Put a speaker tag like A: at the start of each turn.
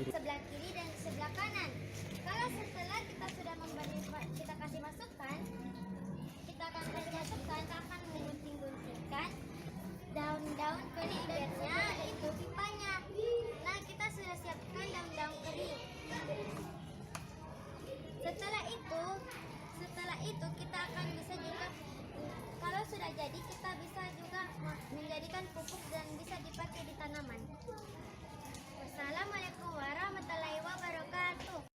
A: sebelah kiri dan sebelah kanan. Kalau setelah kita sudah kita kasih masukkan, kita akan menggunting-guntingkan daun-daun kering biasanya itu pipanya. Nah, kita sudah siapkan daun-daun kering. Setelah itu kita akan bisa juga, kalau sudah jadi, kita bisa juga menjadikan pupuk dan bisa dipakai di tanaman. Wassalamualaikum warahmatullahi wabarakatuh.